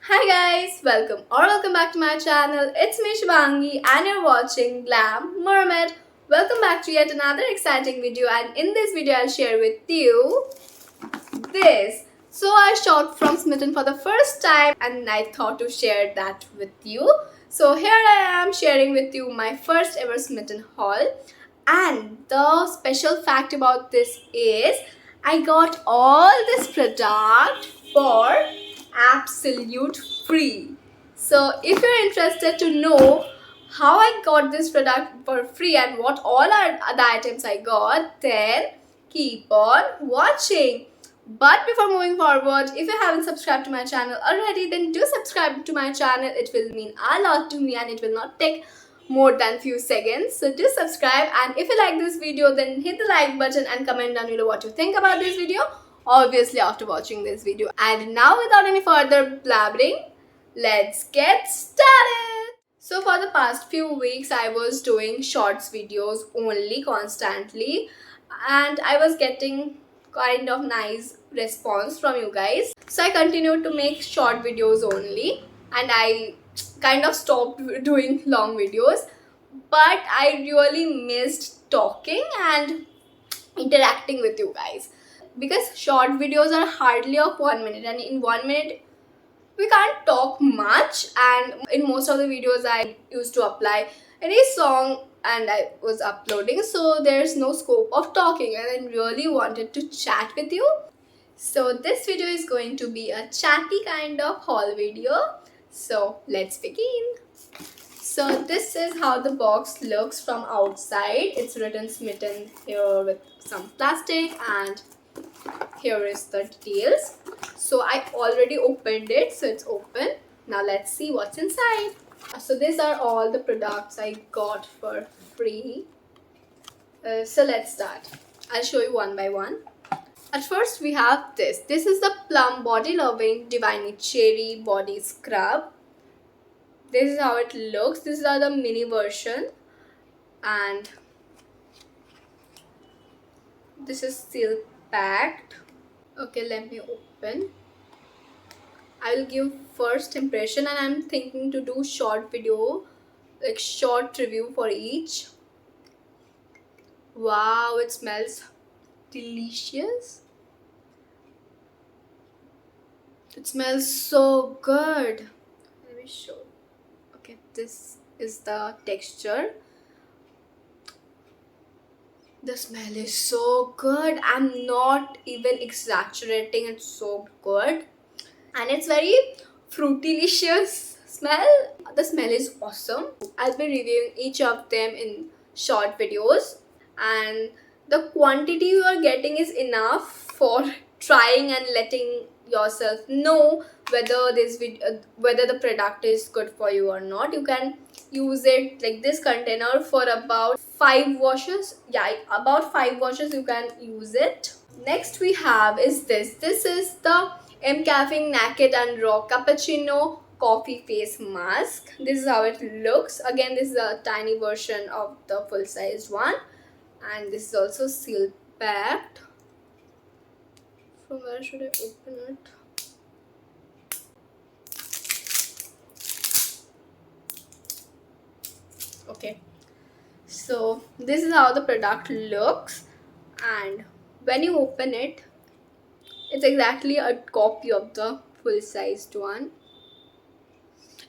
Hi guys, welcome back to my channel. It's me Subhangi and you're watching Glam, Mermaid. Welcome back to yet another exciting video, and in this video I'll share with you this. So I shot from Smytten for the first time and I thought to share that with you. So here I am sharing with you my first ever Smytten haul, and the special fact about this is I got all this product for absolute free. So if you're interested to know how I got this product for free and what all are the items I got, then keep on watching. But before moving forward, if you haven't subscribed to my channel already, then do subscribe to my channel. It will mean a lot to me and it will not take more than few seconds. So do subscribe, and if you like this video, then hit the like button and comment down below what you think about this video, obviously after watching this video. And now without any further blabbering, let's get started. So for the past few weeks I was doing shorts videos only constantly, and I was getting kind of nice response from you guys. So I continued to make short videos only and I kind of stopped doing long videos. But I really missed talking and interacting with you guys, because short videos are hardly of 1 minute, and in 1 minute we can't talk much. And in most of the videos I used to apply any song and I was uploading, so there's no scope of talking, and I really wanted to chat with you. So this video is going to be a chatty kind of haul video. So let's begin. So this is how the box looks from outside. It's written Smytten here with some plastic, and here is the details. So I already opened it, so it's open. Now let's see what's inside. So these are all the products I got for free. So let's start. I'll show you one by one. At first we have this. This is the Plum Body Loving Divinely Cherry Body Scrub. This is how it looks. This is the mini version, and this is seal packed. Okay, let me open. I will give first impression, and I'm thinking to do short video, like short review for each. Wow, it smells delicious. It smells so good. Let me show. Okay, this is the texture. The smell is so good. I'm not even exaggerating. It's so good. And it's very fruity-licious smell. The smell is awesome. I'll be reviewing each of them in short videos, and the quantity you are getting is enough for trying and letting yourself know whether whether the product is good for you or not. You can use it like this container for about 5 washes. Yeah, about 5 washes you can use it. Next we have is this. This is the Caffeine Naked and Raw Cappuccino Coffee Face Mask. This is how it looks. Again, this is a tiny version of the full-sized one, and this is also seal packed. From where should I open it? Okay, so this is how the product looks, and when you open it, it's exactly a copy of the full-sized one.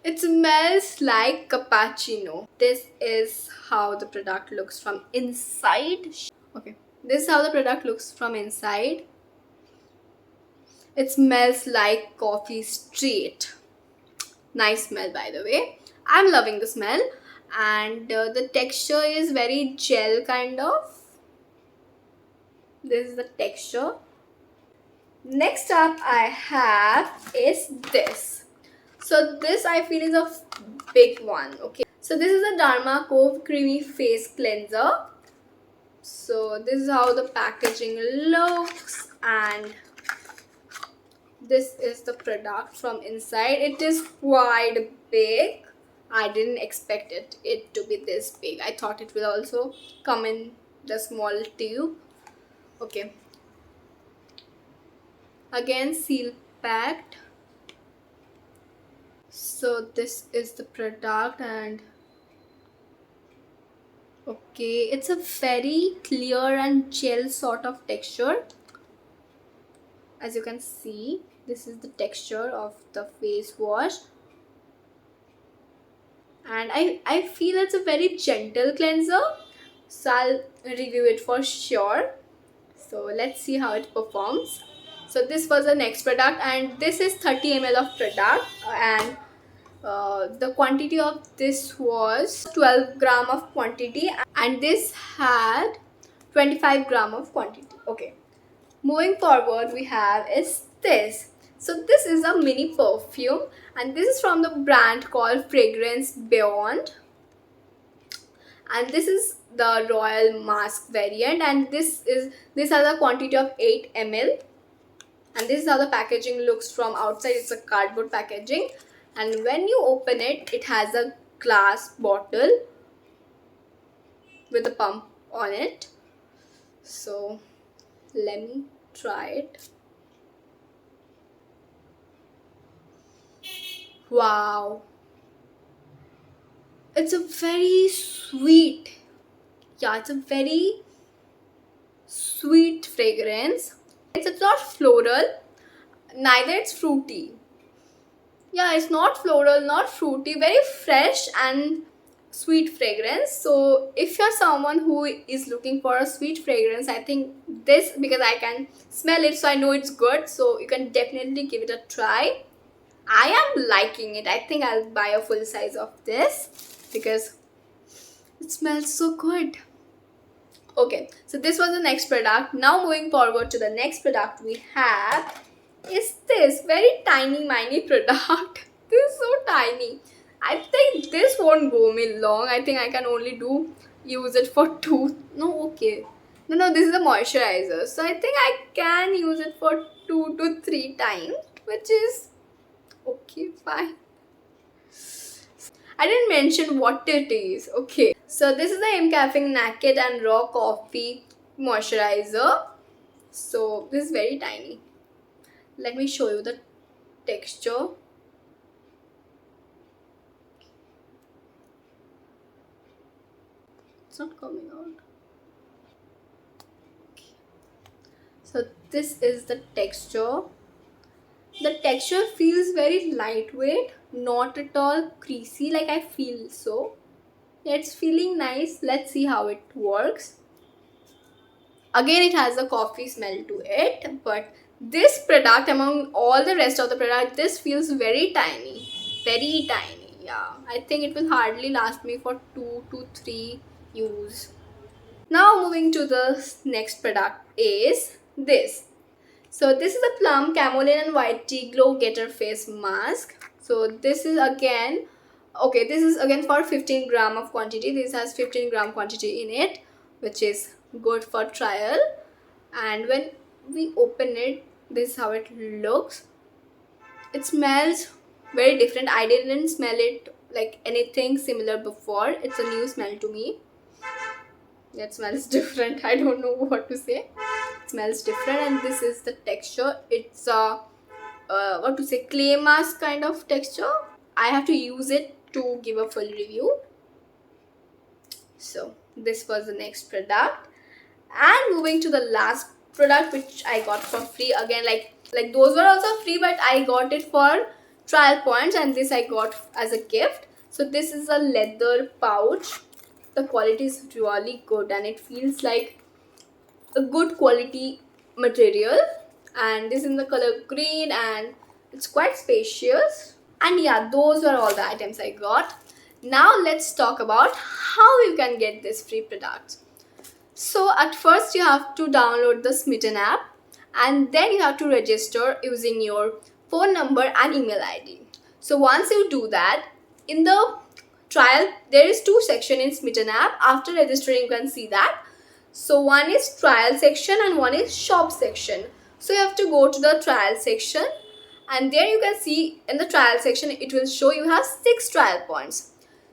It smells like cappuccino. This is how the product looks from inside. Okay, this is how the product looks from inside. It smells like coffee straight. Nice smell, by the way. I'm loving the smell, and the texture is very gel kind of. This is the texture. Next up I have is this. So this I feel is a big one. Okay, so this is a Dharma Cove Creamy Face Cleanser. So this is how the packaging looks, and this is the product from inside. It is quite big. I didn't expect it to be this big. I thought it will also come in the small tube. Okay, again seal packed. So this is the product, and okay, it's a very clear and gel sort of texture. As you can see, this is the texture of the face wash, and I feel it's a very gentle cleanser, so I'll review it for sure. So let's see how it performs. So this was the next product, and this is 30 ml of product, and the quantity of this was 12 gram of quantity, and this had 25 gram of quantity. Okay, moving forward, we have is this. So this is a mini perfume, and this is from the brand called Fragrance Beyond, and this is the Royal Mask variant, and this has a quantity of 8 ml, and this is how the packaging looks from outside. It's a cardboard packaging, and when you open it, it has a glass bottle with a pump on it. So let me try it. Wow, it's a very sweet, yeah, it's a very sweet fragrance. It's not floral, neither it's fruity. Yeah, it's not floral, not fruity, very fresh and sweet fragrance. So if you're someone who is looking for a sweet fragrance, I think this, because I can smell it, so I know it's good, so you can definitely give it a try. I am liking it. I think I'll buy a full size of this because it smells so good. Okay, so this was the next product. Now moving forward to the next product we have is this very tiny mini product. This is so tiny. I think this won't go me long. I think I can only use it for two. No, okay. No, this is a moisturizer. So I think I can use it for 2 to 3 times, which is okay, fine. I didn't mention what it is. Okay, so this is the Caffeine Naked and Raw Coffee Moisturizer. So this is very tiny. Let me show you the texture. It's not coming out. Okay. So this is the texture. The texture feels very lightweight, not at all greasy like I feel so. It's feeling nice. Let's see how it works. Again, it has a coffee smell to it, but this product, among all the rest of the product, this feels very tiny. Very tiny, yeah. I think it will hardly last me for 2 to 3 use. Now moving to the next product is this. So this is a Plum Camoline and White Tea Glow Getter Face Mask. So this is again, okay, this is again for 15 gram of quantity. This has 15 gram quantity in it, which is good for trial. And when we open it, this is how it looks. It smells very different. I didn't smell it like anything similar before. It's a new smell to me. It smells different. I don't know what to say. It smells different, and this is the texture. It's a what to say, clay mask kind of texture. I have to use it to give a full review. So this was the next product, and moving to the last product, which I got for free. Again, like those were also free, but I got it for trial points, and this I got as a gift. So this is a leather pouch. The quality is really good, and it feels like a good quality material, and this is in the color green, and it's quite spacious. And yeah, those are all the items I got. Now let's talk about how you can get this free product. So at first you have to download the Smytten app, and then you have to register using your phone number and email ID. So once you do that, in the trial there is 2 sections in Smytten app. After registering, you can see that. So one is trial section and one is shop section. So you have to go to the trial section, and there you can see in the trial section it will show you have 6 trial points.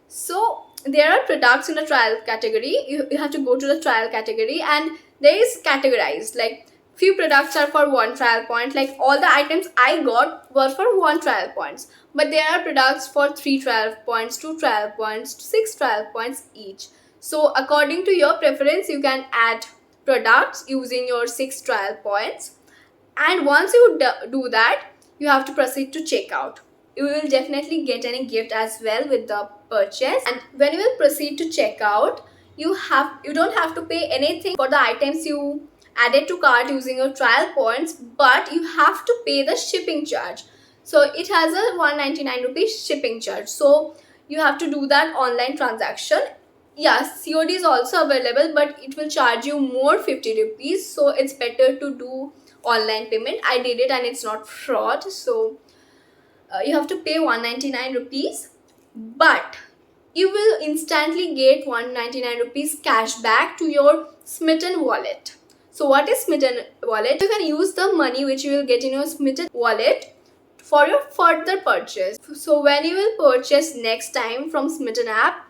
So there are products in the trial category. You have to go to the trial category, and there is categorized like few products are for 1 trial point. Like all the items I got were for 1 trial points, but there are products for 3 trial points, 2 trial points, 6 trial points each. So according to your preference, you can add products using your 6 trial points. And once you do that, you have to proceed to checkout. You will definitely get any gift as well with the purchase. And when you will proceed to checkout, you don't have to pay anything for the items you added to cart using your trial points, but you have to pay the shipping charge. So it has a 199 rupees shipping charge. So you have to do that online transaction. Yes, COD is also available, but it will charge you more 50 rupees. So it's better to do online payment. I did it and it's not fraud. So you have to pay 199 rupees, but you will instantly get 199 rupees cash back to your Smytten wallet. So what is Smytten wallet? You can use the money which you will get in your Smytten wallet for your further purchase. So when you will purchase next time from Smytten app,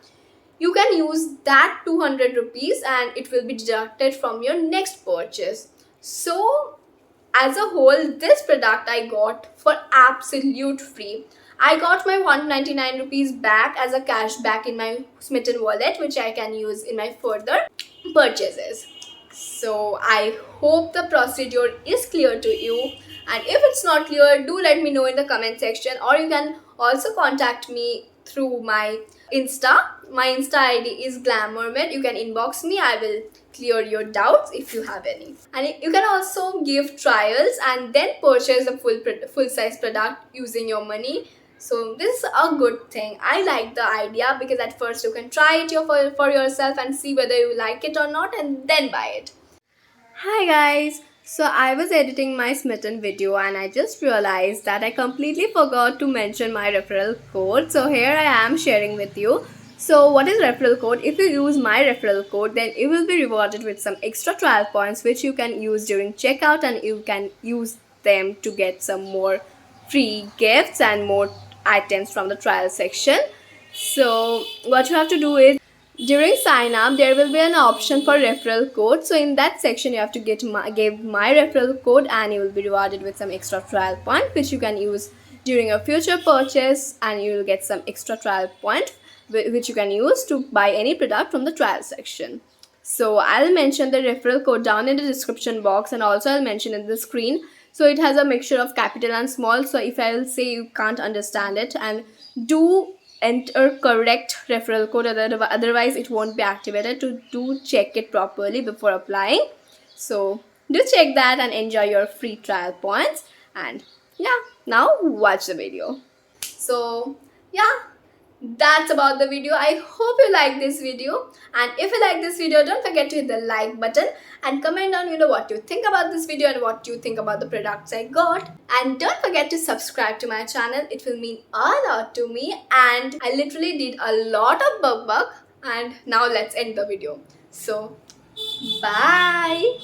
you can use that 200 rupees and it will be deducted from your next purchase. So as a whole, this product I got for absolute free. I got my 199 rupees back as a cash back in my Smytten wallet, which I can use in my further purchases. So I hope the procedure is clear to you, and if it's not clear, do let me know in the comment section, or you can also contact me through my Insta. My Insta ID is Glam Mermaid. You can inbox me. I will clear your doubts if you have any. And you can also give trials and then purchase a full size product using your money. So this is a good thing. I like the idea because at first you can try it for yourself and see whether you like it or not, and then buy it. Hi guys! So I was editing my Smytten video and I just realized that I completely forgot to mention my referral code. So here I am sharing with you. So what is referral code? If you use my referral code, then you will be rewarded with some extra trial points which you can use during checkout, and you can use them to get some more free gifts and more items from the trial section. So what you have to do is, during sign up there will be an option for referral code. So in that section you have to give my referral code, and you will be rewarded with some extra trial point which you can use during your future purchase, and you will get some extra trial point which you can use to buy any product from the trial section. So I'll mention the referral code down in the description box, and also I'll mention in the screen. So it has a mixture of capital and small, so if I will say you can't understand it, and do enter correct referral code, otherwise it won't be activated. To do check it properly before applying. So do check that and enjoy your free trial points. And yeah, now watch the video. So yeah, that's about the video. I hope you like this video, and if you like this video, don't forget to hit the like button and comment down what you think about this video and what you think about the products I got. And don't forget to subscribe to my channel. It will mean a lot to me, and I literally did a lot of bug. And now let's end the video. So bye.